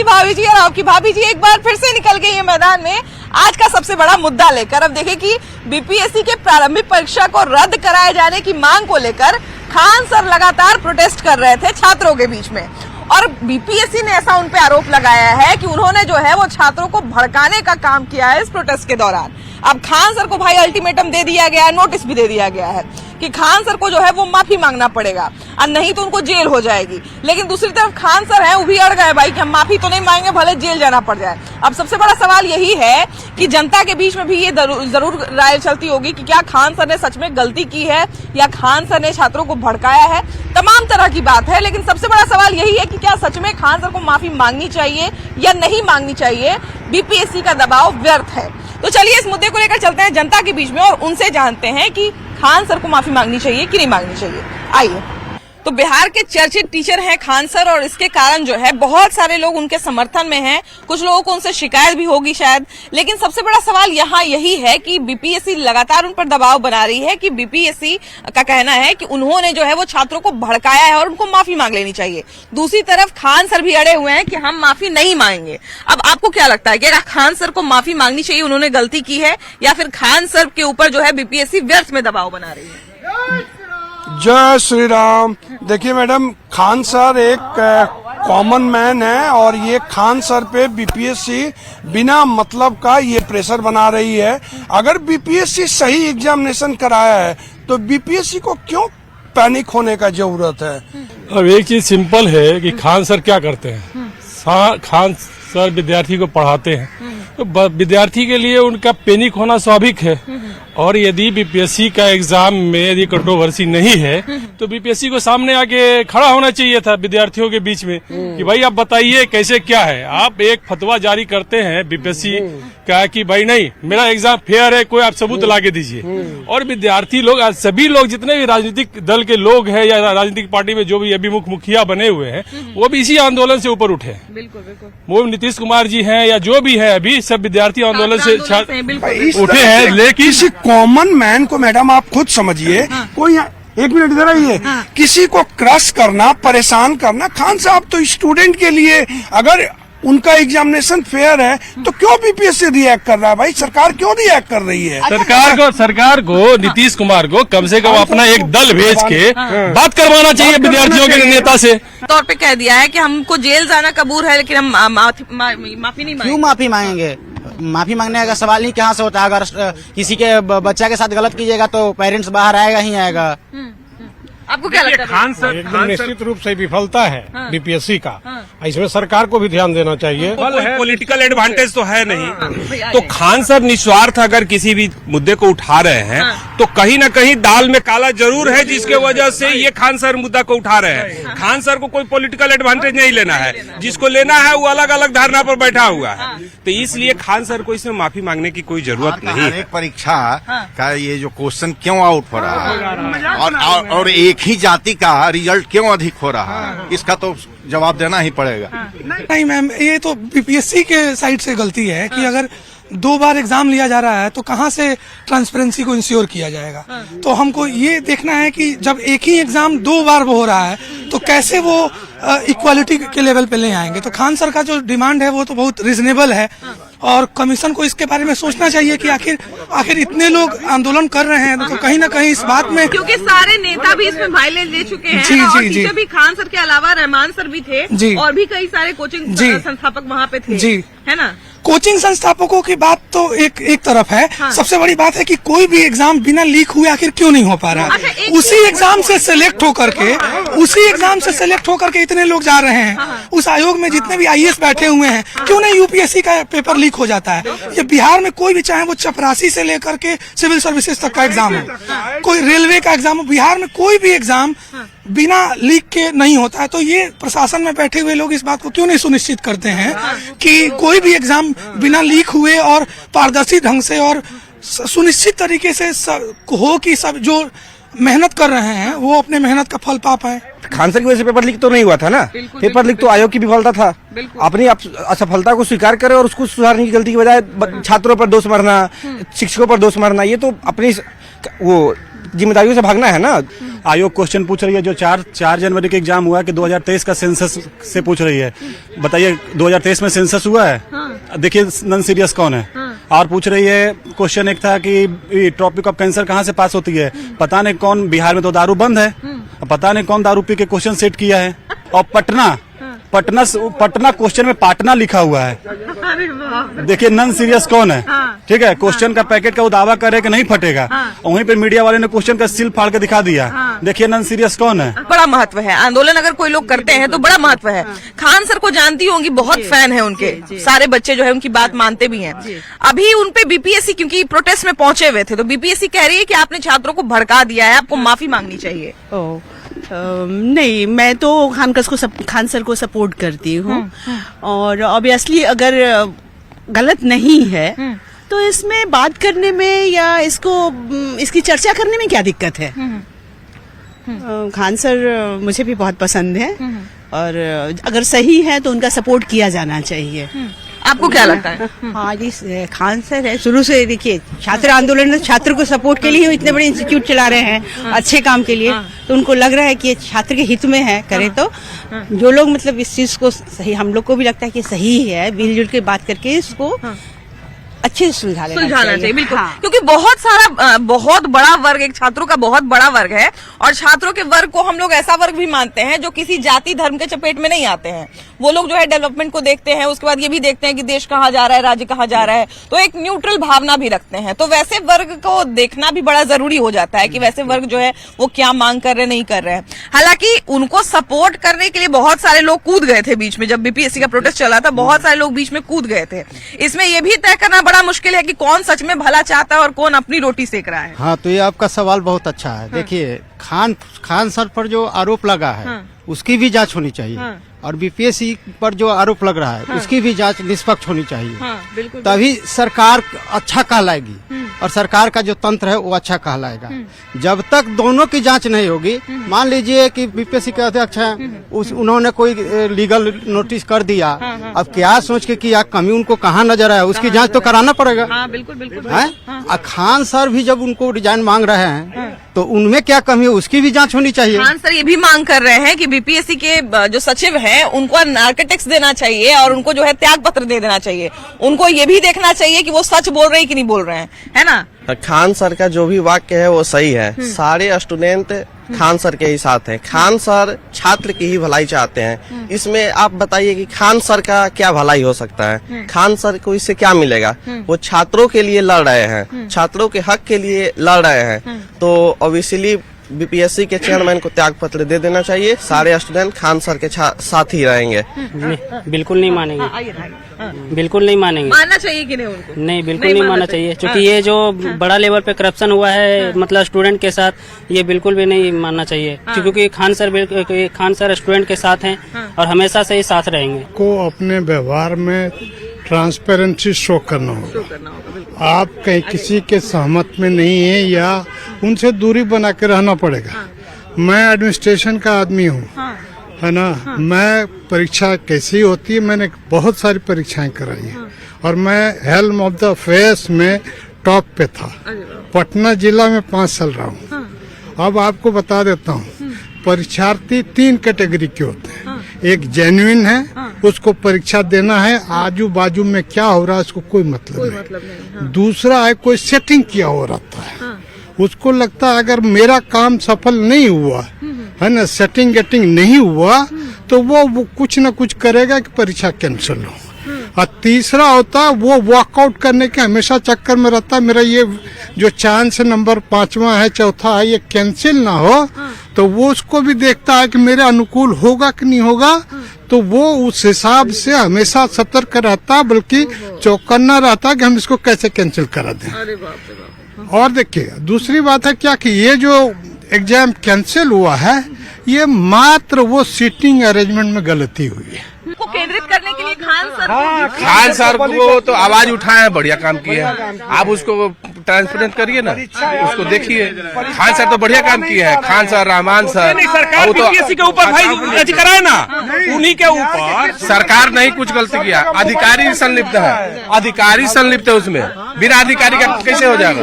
आपकी भाभी जी और आपकी भाभी जी एक बार फिर से निकल गई है मैदान में आज का सबसे बड़ा मुद्दा लेकर। अब देखिए कि बीपीएससी के प्रारंभिक परीक्षा को रद्द कराए जाने की मांग को लेकर खान सर लगातार प्रोटेस्ट कर रहे थे छात्रों के बीच में, और बीपीएससी ने ऐसा उन पे आरोप लगाया है कि उन्होंने जो है वो छात्रों को भड़काने का काम किया है इस प्रोटेस्ट के दौरान। अब खान सर को भाई अल्टीमेटम दे दिया गया है, नोटिस भी दे दिया गया है कि खान सर को जो है वो माफी मांगना पड़ेगा और नहीं तो उनको जेल हो जाएगी। लेकिन दूसरी तरफ खान सर हैं वो भी अड़ गए भाई कि हम माफी तो नहीं मांगेंगे, भले जेल जाना पड़ जाए। अब सबसे बड़ा सवाल यही है कि जनता के बीच में भी ये जरूर राय चलती होगी कि क्या खान सर ने सच में गलती की है या खान सर ने छात्रों को भड़काया है। तमाम तरह की बात है, लेकिन सबसे बड़ा सवाल यही है कि क्या सच में खान सर को माफी मांगनी चाहिए या नहीं मांगनी चाहिए। बीपीएससी का दबाव व्यर्थ है। तो चलिए इस मुद्दे को लेकर चलते हैं जनता के बीच में और उनसे जानते हैं कि खान सर को माफी मांगनी चाहिए कि नहीं मांगनी चाहिए। आइए। तो बिहार के चर्चित टीचर हैं खान सर, और इसके कारण जो है बहुत सारे लोग उनके समर्थन में हैं। कुछ लोगों को उनसे शिकायत भी होगी शायद, लेकिन सबसे बड़ा सवाल यहाँ यही है कि बीपीएससी लगातार उन पर दबाव बना रही है कि बीपीएससी का कहना है कि उन्होंने जो है वो छात्रों को भड़काया है और उनको माफी मांग लेनी चाहिए। दूसरी तरफ खान सर भी अड़े हुए हैं कि हम माफी नहीं मांगेंगे। अब आपको क्या लगता है कि खान सर को माफी मांगनी चाहिए, उन्होंने गलती की है, या फिर खान सर के ऊपर जो है बीपीएससी व्यर्थ में दबाव बना रही है? जय श्री राम। देखिए मैडम, खान सर एक कॉमन मैन है और ये खान सर पे बीपीएससी बिना मतलब का ये प्रेशर बना रही है। अगर बीपीएससी सही एग्जामिनेशन कराया है तो बीपीएससी को क्यों पैनिक होने का जरूरत है? अब एक चीज सिंपल है कि खान सर क्या करते हैं। खान सर विद्यार्थी को पढ़ाते हैं, तो विद्यार्थी के लिए उनका पैनिक होना स्वाभाविक है। और यदि बीपीएससी का एग्जाम में यदि कंट्रोवर्सी नहीं है तो बीपीएससी को सामने आके खड़ा होना चाहिए था विद्यार्थियों के बीच में कि भाई आप बताइए कैसे क्या है। आप एक फतवा जारी करते हैं बीपीएससी का कि भाई नहीं मेरा एग्जाम फेयर है, कोई आप सबूत ला के दीजिए। और विद्यार्थी लोग, सभी लोग, जितने भी राजनीतिक दल के लोग हैं या राजनीतिक पार्टी में जो भी अभिमुख मुखिया बने हुए हैं, वो भी इसी आंदोलन से ऊपर उठे। बिल्कुल बिल्कुल। वो नीतीश कुमार जी हैं या जो भी है, अभी सब विद्यार्थी आंदोलन से उठे हैं। लेकिन कॉमन मैन को मैडम आप खुद समझिए, कोई एक मिनट इधर आइए, किसी को क्रश करना, परेशान करना, खान साहब तो स्टूडेंट के लिए अगर उनका एग्जामिनेशन फेयर है तो क्यों बीपीएससी रिएक्ट कर रहा है? भाई सरकार क्यों रिएक्ट कर रही है? सरकार को नीतीश कुमार को कम से कम अपना एक दल भेज के बात करवाना चाहिए विद्यार्थियों के नेता से। तौर पे कह दिया है कि हमको जेल जाना कबूल है, लेकिन हम माफी नहीं मांगेंगे। क्यों माफी मांगेंगे? माफी मांगने का सवाल ही कहाँ से होता है। अगर किसी के बच्चा के साथ गलत कीजिएगा तो पेरेंट्स बाहर आएगा ही आएगा। आपको क्या लगता है? खान सर एकदम निश्चित रूप से विफलता है बीपीएससी का। इसमें सरकार को भी ध्यान देना चाहिए। पॉलिटिकल एडवांटेज तो है नहीं, तो खान सर निस्वार्थ अगर किसी भी मुद्दे को उठा रहे हैं तो कहीं न कहीं दाल में काला जरूर है, जिसके वजह से ये खान सर मुद्दा को उठा रहे हैं। खान सर को कोई पॉलिटिकल एडवांटेज नहीं लेना है, जिसको लेना है वो अलग अलग धारणा पर बैठा हुआ है। तो इसलिए खान सर को इसमें माफी मांगने की कोई जरूरत नहीं है। परीक्षा का ये जो क्वेश्चन क्यों आउट हो रहा है और एक ही जाति का रिजल्ट क्यों अधिक हो रहा है, इसका तो जवाब देना ही पड़ेगा। नहीं मैम, ये तो बीपीएससी के साइड से गलती है कि अगर 2 बार एग्जाम लिया जा रहा है तो कहाँ से ट्रांसपेरेंसी को इंश्योर किया जाएगा। तो हमको ये देखना है कि जब एक ही एग्जाम 2 बार वो हो रहा है तो कैसे वो इक्वालिटी के लेवल पे ले आएंगे। तो खान सर का जो डिमांड है वो तो बहुत रिजनेबल है और कमीशन को इसके बारे में सोचना चाहिए कि आखिर इतने लोग आंदोलन कर रहे हैं तो कहीं ना कहीं इस बात में, क्योंकि सारे नेता भी इसमें भाईलेज ले चुके हैं। जी और जी जी। भी खान सर के अलावा रहमान सर भी थे जी, और भी कई सारे कोचिंग संस्थापक वहाँ पे थे जी, है ना। कोचिंग संस्थापकों की बात तो एक तरफ है। सबसे बड़ी बात है कि कोई भी एग्जाम बिना लीक हुए आखिर क्यों नहीं हो पा रहा है। उसी एग्जाम से सिलेक्ट होकर के इतने लोग जा रहे हैं। उस आयोग में जितने भी आईएएस बैठे हुए हैं, क्यों नहीं यूपीएससी का पेपर लीक हो जाता है। ये बिहार में कोई भी, चाहे वो चपरासी से लेकर के सिविल सर्विसेज तक का एग्जाम हो, कोई रेलवे का एग्जाम हो, बिहार में कोई भी एग्जाम बिना लीक के नहीं होता है। तो ये प्रशासन में बैठे हुए लोग इस बात को क्यों नहीं सुनिश्चित करते हैं कि कोई भी एग्जाम बिना लीक हुए और पारदर्शी ढंग से और सुनिश्चित तरीके से हो कि सब जो मेहनत कर रहे हैं वो अपने मेहनत का फल पा पाए। खान सर की वजह से पेपर लीक तो नहीं हुआ था ना। पेपर लीक तो आयोग की विफलता था। अपनी असफलता को स्वीकार करे और उसको सुधारने की गलती की बजाय छात्रों पर दोष मरना, शिक्षकों पर दोष मरना, ये तो अपनी वो जिम्मेदारियों से भागना है ना। आयोग क्वेश्चन पूछ रही है जो 4 जनवरी के एग्जाम हुआ कि 2023 का सेंसस से पूछ रही है। बताइए 2023 में सेंसस हुआ है? देखिए नॉन सीरियस कौन है। और पूछ रही है क्वेश्चन एक था कि ट्रॉपिक ऑफ कैंसर कहाँ से पास होती है। पता नहीं कौन, बिहार में तो दारू बंद है, पता नहीं कौन दारू पी के क्वेश्चन सेट किया है। और पटना क्वेश्चन में पाटना लिखा हुआ है। देखिए नॉन सीरियस कौन है। ठीक है, क्वेश्चन का पैकेट का वो दावा करे कि नहीं फटेगा, वहीं पे मीडिया वाले ने क्वेश्चन का सील फाड़ के दिखा दिया। देखिए नॉन सीरियस कौन है। बड़ा महत्व है आंदोलन, अगर कोई लोग करते हैं तो बड़ा महत्व है। खान सर को जानती होंगी, बहुत फैन है उनके, सारे बच्चे जो है उनकी बात मानते भी हैं। अभी उनपे बीपीएससी, क्योंकि प्रोटेस्ट में पहुंचे हुए थे, तो बीपीएससी कह रही है कि आपने छात्रों को भड़का दिया है, आपको माफी मांगनी चाहिए। नहीं, मैं तो खान सर को सपोर्ट करती हूँ और ऑब्वियसली अगर गलत नहीं है तो इसमें बात करने में या इसकी चर्चा करने में क्या दिक्कत है। खान सर मुझे भी बहुत पसंद है और अगर सही है तो उनका सपोर्ट किया जाना चाहिए। आपको क्या लगता है? हाँ जी, खान सर है शुरू से। देखिए छात्र आंदोलन छात्र को सपोर्ट के लिए इतने बड़े इंस्टीट्यूट चला रहे हैं अच्छे काम के लिए, तो उनको लग रहा है कि ये छात्र के हित में है, करे तो जो लोग मतलब इस चीज को सही, हम लोग को भी लगता है कि सही है, मिलजुल के बात करके इसको अच्छे से सुलझाना चाहिए। बिल्कुल, क्योंकि बहुत बड़ा वर्ग, एक छात्रों का बहुत बड़ा वर्ग है और छात्रों के वर्ग को हम लोग ऐसा वर्ग भी मानते हैं जो किसी जाति धर्म के चपेट में नहीं आते हैं। वो लोग जो है डेवलपमेंट को देखते हैं, उसके बाद ये भी देखते हैं कि देश कहाँ जा रहा है, राज्य कहाँ जा रहा है, तो एक न्यूट्रल भावना भी रखते हैं। तो वैसे वर्ग को देखना भी बड़ा जरूरी हो जाता है कि वैसे वर्ग जो है वो क्या मांग कर रहे नहीं कर रहे हैं। हालांकि उनको सपोर्ट करने के लिए बहुत सारे लोग कूद गए थे बीच में, जब बीपीएससी का प्रोटेस्ट चला था बहुत सारे लोग बीच में कूद गए थे। इसमें यह भी तय करना बड़ा मुश्किल है कि कौन सच में भला चाहता है और कौन अपनी रोटी सेक रहा है। हाँ, तो ये आपका सवाल बहुत अच्छा है। देखिए खान सर पर जो आरोप लगा है उसकी भी जांच होनी चाहिए और बीपीएससी पर जो आरोप लग रहा है उसकी भी जांच निष्पक्ष होनी चाहिए। तभी सरकार अच्छा कहलाएगी और सरकार का जो तंत्र है वो अच्छा कहलाएगा। जब तक दोनों की जांच नहीं होगी, मान लीजिए कि बीपीएससी के अध्यक्ष हैं, उन्होंने कोई लीगल नोटिस कर दिया, अब क्या सोच के किया, कमी उनको कहाँ नजर आया, उसकी जांच तो कराना पड़ेगा। खान सर भी जब उनको रिजाइन मांग रहे हैं तो उनमें क्या कमी है उसकी भी जांच होनी चाहिए। खान सर ये भी मांग कर रहे हैं कि बीपीएससी के जो सचिव हैं उनको नार्कोटिक्स देना चाहिए और उनको जो है त्याग पत्र दे देना चाहिए। उनको ये भी देखना चाहिए कि वो सच बोल रहे हैं कि नहीं बोल रहे हैं, है ना। खान सर का जो भी वाक्य है वो सही है। सारे स्टूडेंट खान सर के ही साथ हैं। खान सर छात्र की ही भलाई चाहते हैं। इसमें आप बताइए कि खान सर का क्या भलाई हो सकता है। खान सर को इससे क्या मिलेगा। वो छात्रों के लिए लड़ रहे हैं, छात्रों के हक के लिए लड़ रहे हैं, तो ऑब्वियसली बीपीएससी के चेयरमैन को त्याग पत्र दे देना चाहिए। सारे स्टूडेंट खान सर के साथ ही रहेंगे। बिल्कुल नहीं मानेंगे, बिल्कुल नहीं मानेंगे। मानना चाहिए कि नहीं उनको? नहीं, बिल्कुल नहीं मानना चाहिए, क्योंकि ये जो बड़ा लेवल पे करप्शन हुआ है मतलब स्टूडेंट के साथ, ये बिल्कुल भी नहीं मानना चाहिए। क्योंकि खान सर स्टूडेंट के साथ हैं और हमेशा से ही साथ रहेंगे। को अपने व्यवहार में ट्रांसपेरेंसी शो करना होगा। आप कहीं किसी के सहमत में नहीं है या उनसे दूरी बना के रहना पड़ेगा। मैं एडमिनिस्ट्रेशन का आदमी हूँ, है ना। मैं परीक्षा कैसी होती है, मैंने बहुत सारी परीक्षाएं कराई है और मैं हेल्म ऑफ द अफेयर्स में टॉप पे था। पटना जिला में 5 साल रहा हूँ। अब आपको बता देता हूँ, परीक्षार्थी 3 कैटेगरी के होते हैं। एक जेन्युइन है, उसको परीक्षा देना है, आजू बाजू में क्या हो रहा है उसको कोई मतलब नहीं। दूसरा है कोई सेटिंग किया हो रहता है, उसको लगता है अगर मेरा काम सफल नहीं हुआ है ना, सेटिंग गेटिंग नहीं हुआ, तो वो कुछ न कुछ करेगा कि परीक्षा कैंसिल हो। और तीसरा होता है वो वॉकआउट करने के हमेशा चक्कर में रहता है, मेरा ये जो चांस नंबर 5वां है, चौथा है, ये कैंसिल ना हो, तो वो उसको भी देखता है कि मेरे अनुकूल होगा कि नहीं होगा, तो वो उस हिसाब से हमेशा सतर्क रहता है, बल्कि चौकन्ना रहता है कि हम इसको कैसे कैंसिल करा दें। और देखिए दूसरी बात है क्या कि ये जो एग्जाम कैंसिल हुआ है, ये मात्र वो सीटिंग अरेंजमेंट में गलती हुई है। को केंद्रित करने के लिए खान सर को तो आवाज उठाए, बढ़िया काम किए हैं। आप उसको ट्रांसपेरेंट करिए ना, उसको देखिए। खान सर तो बढ़िया काम किए हैं। खान सर, रहमान सर, सरकार बीपीएससी के ऊपर भाई कराए ना, उन्हीं के ऊपर। सरकार नहीं कुछ गलती किया, अधिकारी संलिप्त है, अधिकारी संलिप्त है उसमें। बिना अधिकारी का कैसे हो जाएगा?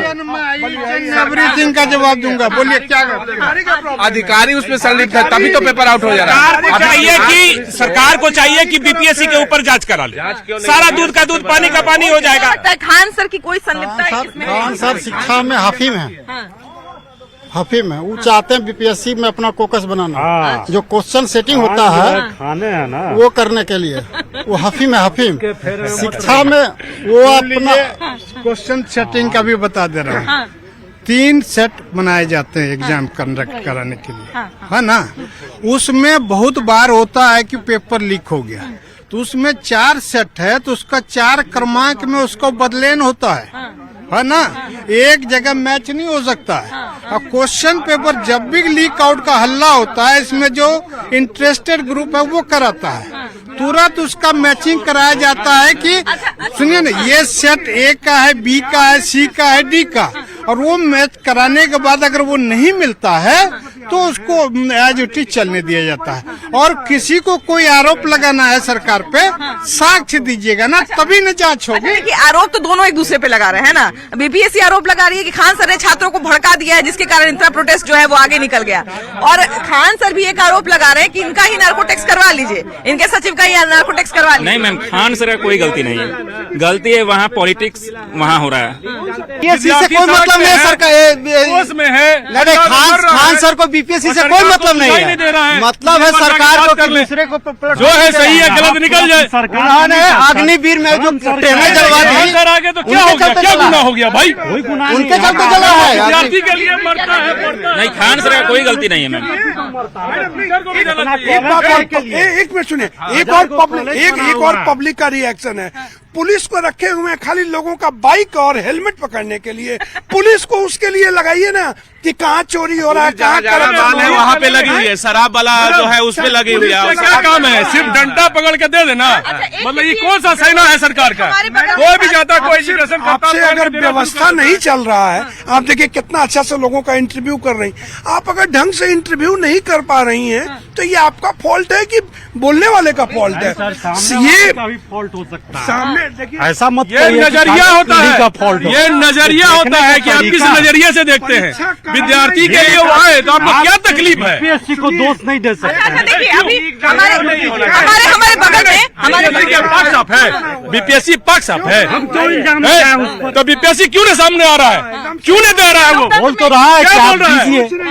एवरीथिंग का जवाब दूंगा, बोलिए क्या करते? अधिकारी उसमें संलिप्त है तभी तो पेपर आउट हो जा रहा है। चाहिए कि सरकार को चाहिए कि बीपीएससी के ऊपर जांच करा ले, सारा दूध का दूध पानी का पानी हो जाएगा। खान सर की कोई संलिप्तता है इसमें? खान सर शिक्षा में हफीम है, हफीम है। वो चाहते हैं बीपीएससी में अपना फोकस बनाना, जो क्वेश्चन सेटिंग होता है खाने है ना वो करने के लिए वो हफीम है, हफीम। शिक्षा में वो अपना क्वेश्चन सेटिंग का भी बता दे रहा हूँ। 3 सेट बनाए जाते हैं एग्जाम कंडक्ट कराने के लिए, है ना। उसमें बहुत बार होता है कि पेपर लीक हो गया, तो उसमें 4 सेट है, तो उसका 4 क्रमांक में उसको बदलेन होता है ना। एक जगह मैच नहीं हो सकता है। और क्वेश्चन पेपर जब भी लीक आउट का हल्ला होता है, इसमें जो इंटरेस्टेड ग्रुप है वो कराता है, तुरंत उसका मैचिंग कराया जाता है कि सुनिए ना, ये सेट ए का है, बी का है, सी का है, डी का, और वो मैच कराने के बाद अगर वो नहीं मिलता है तो उसको एज इट इज चलने दिया जाता है। और किसी को कोई आरोप लगाना है सरकार पे, साक्ष्य दीजिएगा ना, तभी न जांच होगी। देखिए, आरोप तो दोनों एक दूसरे पे लगा रहे हैं ना। बीपीएससी आरोप लगा रही है कि खान सर ने छात्रों को भड़का दिया है, जिसके कारण इतना प्रोटेस्ट जो है वो आगे निकल गया। और खान सर भी एक आरोप लगा रहे हैं कि इनका ही नार्को टैक्स करवा लीजिए, इनके सचिव का ही नार्को टैक्स करवा लीजिए। नहीं मैम, खान सर का कोई गलती नहीं है, गलती है वहाँ पॉलिटिक्स वहाँ हो रहा है। बीपीएससी से कोई मतलब नहीं है सरकार, उसमें है खान सर को बीपीएससी से कोई मतलब नहीं है। मतलब है सरकार को कि दूसरे को जो है सही है गलत निकल जाए। उन्होंने अग्निवीर में जो ट्रेनें जलवा दी, सर आगे तो क्या हो गया, क्या गुनाह हो गया भाई? उनके चलते जला है। विद्यार्थी के लिए मरता है। नहीं, खान सर का कोई गलती नहीं है मैम। एक मिनट सुनिए, एक और पब्लिक का रिएक्शन है। पुलिस को रखे हुए हैं खाली लोगों का बाइक और हेलमेट पकड़ने के लिए। पुलिस को उसके लिए लगाइए ना कि कहाँ चोरी हो रहा है, कहाँ करप्शन है, वहाँ पे लगी हुई है। शराब वाला जो है उस पे लगी हुई है। क्या काम है? सिर्फ डंडा पकड़ के दे देना? मतलब ये कौन सा सेना है सरकार का? कोई भी जाता, कोई एजुकेशन करता, आपसे अगर व्यवस्था नहीं चल रहा है, आप देखिए कितना अच्छा से लोगों का इंटरव्यू कर रही, आप अगर ढंग से इंटरव्यू नहीं कर पा रही हैं, तो ये आपका फॉल्ट है कि बोलने वाले का फॉल्ट है? ये फॉल्ट हो सकता है। सामने देखिए, ऐसा मत ये नजरिया होता है, ये नजरिया होता है कि आप किस नजरिए से देखते हैं। विद्यार्थी के लिए वो आए तो आपको क्या तकलीफ है? बीपीएससी को दोष नहीं दे सकते। देखिए, अभी हमारे बगल में हमारे पक्ष आप है, बीपीएससी पक्ष आप है, तो बीपीएससी क्यों नहीं सामने आ रहा है? क्यों नहीं दे रहा है? वो बोल तो रहा है, क्या क्या बोल रहा है?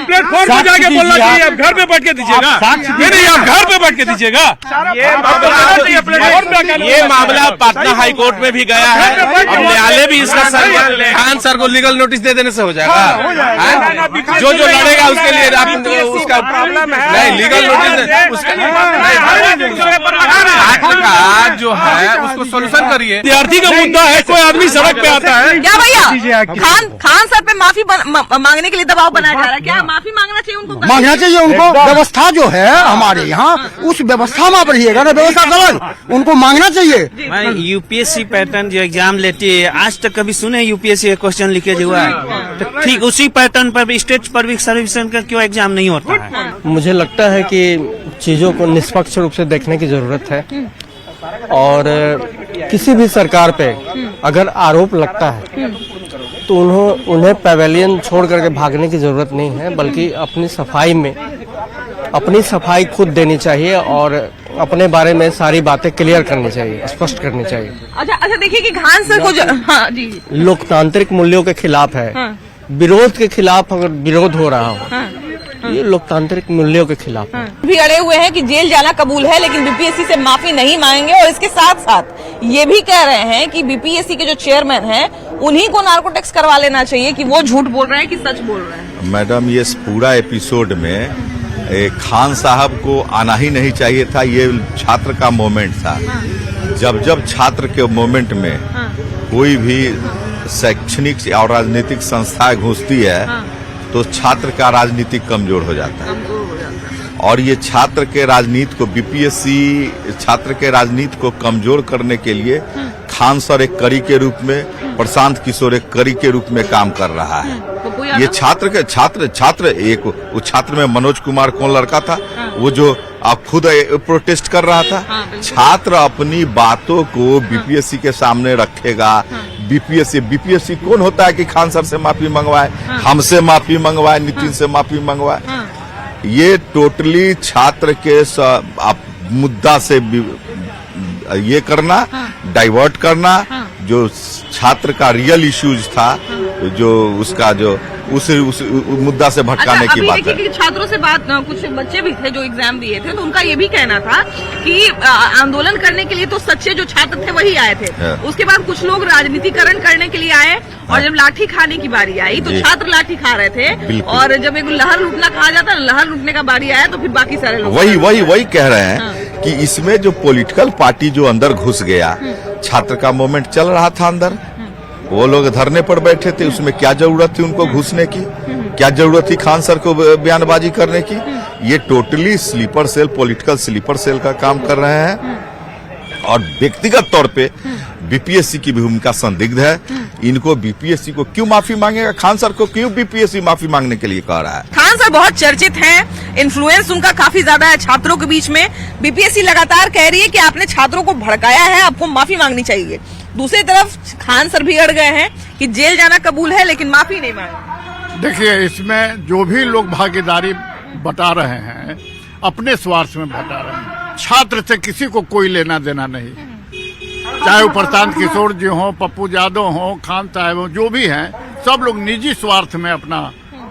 प्लेटफॉर्म पे जाके बोलना चाहिए, आप घर पे बैठ के दीजिएगा। नहीं, आप घर पे बैठ के दीजिएगा। ये मामला पटना हाई कोर्ट में भी गया है, अब न्यायालय भी इसका खान सर को लीगल नोटिस दे देने से हो जाएगा। जो लड़ेगा उसके लिए आप उसका प्रॉब्लम है, नहीं लीगल नोटिस उसका जो है उसको सोल्यूशन करिए। विद्यार्थी का मुद्दा है, कोई आदमी सड़क पे आता है क्या भैया? खान सर पे माफी मांगने के लिए दबाव बनाया जा रहा है, क्या माफी मांगना चाहिए उनको? मांगना चाहिए उनको। व्यवस्था जो है हमारे यहाँ, उस व्यवस्था में आप रहिएगा ना, व्यवस्था गलत, उनको मांगना चाहिए। मैं यूपीएससी पैटर्न जो एग्जाम लेती है, आज तक कभी सुने यूपीएससी का क्वेश्चन लीकेज हुआ है? तो ठीक उसी पैटर्न पर भी स्टेट पब्लिक सर्विस का क्यों एग्जाम नहीं होता है? मुझे लगता है कि चीजों को निष्पक्ष रूप से देखने की जरूरत है, और किसी भी सरकार पे अगर आरोप लगता है तो उन्हें पैवेलियन छोड़ करके भागने की जरूरत नहीं है, बल्कि अपनी सफाई खुद देनी चाहिए और अपने बारे में सारी बातें क्लियर करनी चाहिए, स्पष्ट करनी चाहिए। अच्छा देखिए कि खान सर को हाँ जी, लोकतांत्रिक मूल्यों के खिलाफ है। विरोध के खिलाफ अगर विरोध हो रहा हो, ये लोकतांत्रिक मूल्यों के खिलाफ है। भी अड़े हुए हैं कि जेल जाना कबूल है, लेकिन बीपीएससी से माफी नहीं मांगेंगे। और इसके साथ साथ ये भी कह रहे हैं कि बीपीएससी के जो चेयरमैन हैं, उन्हीं को नार्को टैक्स करवा लेना चाहिए, कि वो झूठ बोल रहे हैं कि सच बोल रहे हैं। मैडम, ये पूरा एपिसोड में खान साहब को आना ही नहीं चाहिए था। ये छात्र का मोमेंट था। जब छात्र के मोमेंट में कोई भी शैक्षणिक और राजनीतिक संस्था घुसती है तो छात्र का राजनीति कमजोर हो जाता है। और ये छात्र के राजनीति को, बीपीएससी छात्र के राजनीति को कमजोर करने के लिए खान सर एक कड़ी के रूप में, प्रशांत किशोर एक कड़ी के रूप में काम कर रहा है। ये छात्र वो छात्र में मनोज कुमार कौन लड़का था, वो जो खुद प्रोटेस्ट कर रहा था। छात्र अपनी बातों को बीपीएससी के सामने रखेगा, बीपीएससी कौन होता है कि खान सर से माफी मंगवाए, हमसे माफी मंगवाए, नितिन से माफी मंगवाए। ये टोटली छात्र के मुद्दा से ये करना, डाइवर्ट करना, जो छात्र का रियल इश्यूज था, जो उसका जो उस मुद्दा से भटकाने की बात है। कि छात्रों से बात, कुछ बच्चे भी थे जो एग्जाम दिए थे, तो उनका ये भी कहना था कि आंदोलन करने के लिए तो सच्चे जो छात्र थे वही आए थे, उसके बाद कुछ लोग राजनीतिकरण करने के लिए आए, और जब लाठी खाने की बारी आई तो छात्र लाठी खा रहे थे, और जब एक लहर लूटना कहा जाता है, लहर लूटने का बारी आया तो फिर बाकी सारे लोग वही कह रहे हैं कि इसमें जो पॉलिटिकल पार्टी जो अंदर घुस गया, छात्र का मूवमेंट चल रहा था अंदर, वो लोग धरने पर बैठे थे, उसमें क्या जरूरत थी उनको घुसने की, क्या जरूरत थी खान सर को बयानबाजी करने की। ये totally sleeper cell, political sleeper cell का काम कर रहे हैं, और व्यक्तिगत तौर पे बीपीएससी की भूमिका संदिग्ध है। इनको बीपीएससी को क्यों माफी मांगेगा, खान सर को क्यों बीपीएससी माफी मांगने के लिए कह रहा है? खान सर बहुत चर्चित हैं, इन्फ्लुएंस उनका काफी ज्यादा है छात्रों के बीच में। बीपीएससी लगातार कह रही है कि आपने छात्रों को भड़काया है, आपको माफी मांगनी चाहिए। दूसरी तरफ खान सर भी अड़ गए हैं कि जेल जाना कबूल है लेकिन माफी नहीं मांगी। देखिए, इसमें जो भी लोग भागीदारी बता रहे हैं अपने स्वार्थ में बता रहे हैं। छात्र से किसी को कोई लेना देना नहीं, चाहे वो प्रशांत किशोर जी हो, पप्पू यादव हो, खान साहब हो, जो भी हैं, सब लोग निजी स्वार्थ में अपना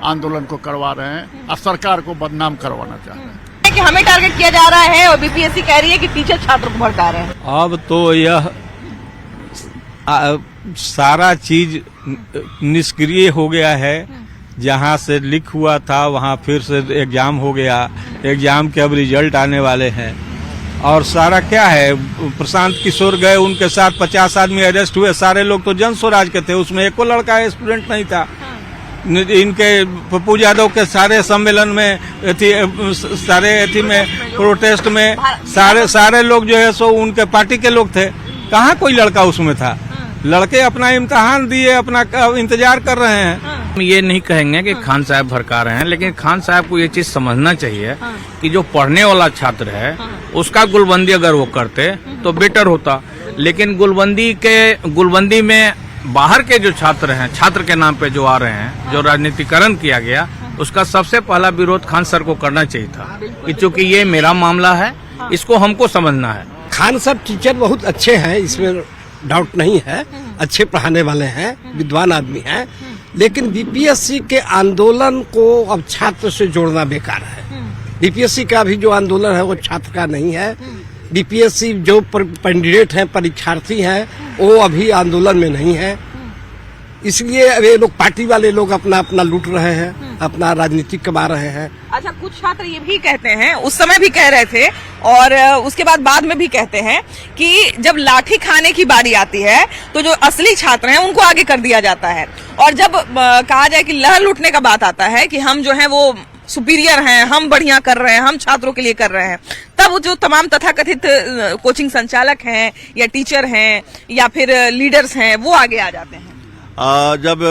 आंदोलन को करवा रहे हैं और सरकार को बदनाम करवाना चाहते हैं कि हमें टारगेट किया जा रहा है, और बीपीएससी कह रही है कि टीचर छात्र को भड़का रहे हैं। अब तो यह सारा चीज निष्क्रिय हो गया है। जहां से लीक हुआ था वहां फिर से एग्जाम हो गया, एग्जाम के अब रिजल्ट आने वाले हैं, और सारा क्या है, प्रशांत किशोर गए, उनके साथ 50 आदमी अरेस्ट हुए, सारे लोग तो जन स्वराज के थे, उसमें एको लड़का स्टूडेंट नहीं था। इनके पप्पू यादव के सारे सम्मेलन में सारे में प्रोटेस्ट में सारे लोग जो है सो उनके पार्टी के लोग थे, कहाँ कोई लड़का उसमें था। लड़के अपना इम्तिहान दिए, अपना इंतजार कर रहे हैं। हम ये नहीं कहेंगे कि खान साहब भड़का रहे हैं, लेकिन खान साहब को ये चीज समझना चाहिए कि जो पढ़ने वाला छात्र है उसका गुलबंदी अगर वो करते तो बेटर होता। लेकिन गुलबंदी में बाहर के जो छात्र हैं, छात्र के नाम पे जो आ रहे हैं, जो राजनीतिकरण किया गया, उसका सबसे पहला विरोध खान सर को करना चाहिए था कि चूंकि ये मेरा मामला है, इसको हमको समझना है। खान सर टीचर बहुत अच्छे हैं, इसमें डाउट नहीं है, अच्छे पढ़ाने वाले हैं, विद्वान आदमी हैं, लेकिन बीपीएससी के आंदोलन को अब छात्र से जोड़ना बेकार है। बीपीएससी का भी जो आंदोलन है वो छात्र का नहीं है। बीपीएससी जो कैंडिडेट हैं, परीक्षार्थी हैं, वो अभी आंदोलन में नहीं है। इसलिए ये लोग पार्टी वाले लोग अपना अपना लूट रहे हैं, अपना राजनीति कमा रहे हैं। अच्छा, कुछ छात्र ये भी कहते हैं, उस समय भी कह रहे थे और उसके बाद में भी कहते हैं कि जब लाठी खाने की बारी आती है तो जो असली छात्र हैं उनको आगे कर दिया जाता है, और जब कहा जाए कि लहर लूटने का बात आता है कि हम जो है वो सुपीरियर हैं, हम बढ़िया कर रहे हैं, हम छात्रों के लिए कर रहे हैं, तब जो तमाम तथाकथित कोचिंग संचालक हैं या टीचर हैं या फिर लीडर्स हैं वो आगे आ जाते हैं। जब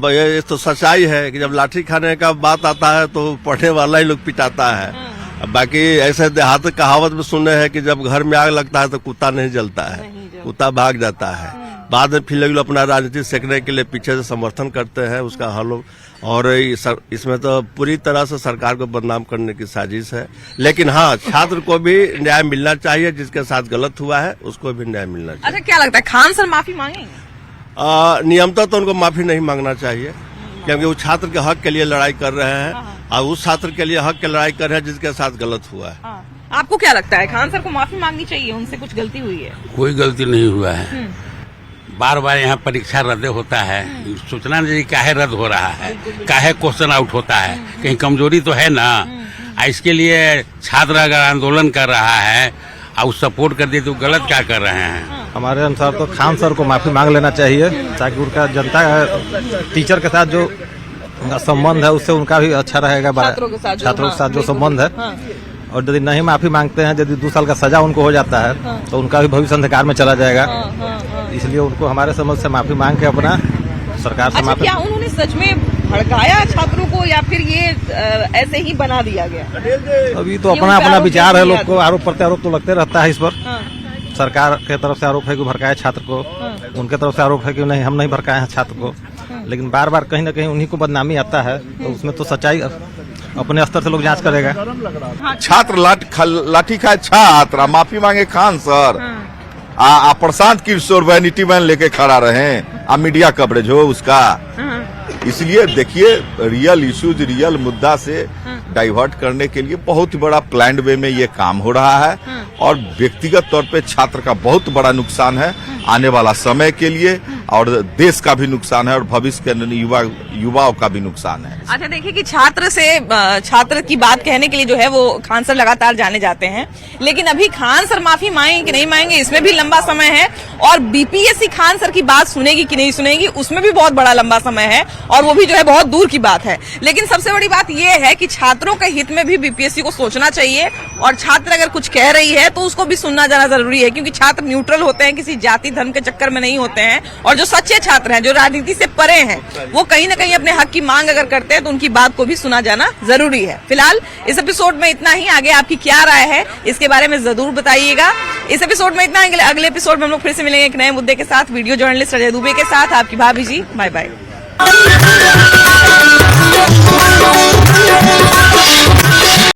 ये तो सच्चाई है कि जब लाठी खाने का बात आता है तो पढ़ने वाला ही लोग पिटाता है। बाकी ऐसे देहात कहावत में सुने हैं कि जब घर में आग लगता है तो कुत्ता नहीं जलता है, कुत्ता भाग जाता है। बाद में फिर लोग अपना राजनीति सेकने के लिए पीछे से समर्थन करते हैं उसका हल। और इसमें तो पूरी तरह से सरकार को बदनाम करने की साजिश है। लेकिन हाँ, छात्र को भी न्याय मिलना चाहिए, जिसके साथ गलत हुआ है उसको भी न्याय मिलना चाहिए। अच्छा, क्या लगता है खान सर माफी मांगेंगे? नियमतः तो उनको माफी नहीं मांगना चाहिए, क्योंकि वो छात्र के हक के लिए लड़ाई कर रहे हैं और उस छात्र के लिए हक की लड़ाई कर रहे हैं जिसके साथ गलत हुआ है। आपको क्या लगता है, खान सर को माफी मांगनी चाहिए, उनसे कुछ गलती हुई है? कोई गलती नहीं हुआ है। बार बार यहाँ परीक्षा रद्द होता है, सोचना नहीं काहे रद्द हो रहा है, काहे क्वेश्चन आउट होता है, कहीं कमजोरी तो है ना। इसके लिए छात्र अगर आंदोलन कर रहा है और सपोर्ट कर दिए तो गलत क्या कर रहे हैं। हमारे अनुसार तो खान सर को माफी मांग लेना चाहिए, ताकि उनका जनता टीचर के साथ जो संबंध है उससे उनका भी अच्छा रहेगा, छात्रों के साथ जो संबंध है। और यदि नहीं माफी मांगते हैं, यदि 2 साल का सजा उनको हो जाता है तो उनका भी भविष्य अंधकार में चला जाएगा। इसलिए उनको हमारे समझ से माफी मांग के अपना सरकार से माफी। क्या उन्होंने सच में भड़काया छात्रों को या फिर ये ऐसे ही बना दिया गया? अभी तो अपना अपना विचार है, लोग को आरोप प्रत्यारोप तो लगते रहता है इस पर। सरकार के तरफ से आरोप है कि भड़काए छात्र को, उनके तरफ से आरोप है कि नहीं हम नहीं भड़काए हैं छात्र को, लेकिन बार बार कहीं ना कहीं उन्हीं को बदनामी आता है। तो उसमें तो सच्चाई अपने स्तर से लोग जांच करेगा। छात्र लाठी खाए छात्र, माफी मांगे Khan sir, Prashant Kishor vanity van लेके खड़ा रहे, मीडिया कवरेज हो उसका। इसलिए देखिए, रियल इश्यूज, रियल मुद्दा से डाइवर्ट करने के लिए बहुत बड़ा प्लान्ड वे में ये काम हो रहा है और व्यक्तिगत तौर पे छात्र का बहुत बड़ा नुकसान है आने वाला समय के लिए, और देश का भी नुकसान है और भविष्य के युवाओं का भी नुकसान है। अच्छा, देखिए कि छात्र की बात कहने के लिए जो है वो खान सर लगातार जाने जाते हैं, लेकिन अभी खान सर माफी मांगेंगे कि नहीं मांगेंगे इसमें भी लंबा समय है, और बीपीएससी खान सर की बात सुनेगी कि नहीं सुनेगी उसमें भी बहुत बड़ा लंबा समय है, और वो भी जो है बहुत दूर की बात है। लेकिन सबसे बड़ी बात यह है कि छात्रों के हित में भी बीपीएससी को सोचना चाहिए, और छात्र अगर कुछ कह रही है तो उसको भी सुनना जाना जरूरी है, क्योंकि छात्र न्यूट्रल होते हैं, किसी जाति धर्म के चक्कर में नहीं होते हैं, और जो सच्चे छात्र हैं, जो राजनीति से परे हैं, वो कहीं ना कहीं अपने हक की मांग अगर करते हैं तो उनकी बात को भी सुना जाना जरूरी है। फिलहाल इस एपिसोड में इतना ही। आगे आपकी क्या राय है इसके बारे में जरूर बताइएगा। इस एपिसोड में इतना ही। अगले एपिसोड में हम लोग फिर से मिलेंगे एक नए मुद्दे के साथ। वीडियो जर्नलिस्ट अजय दुबे के साथ आपकी भाभी जी। Bye bye.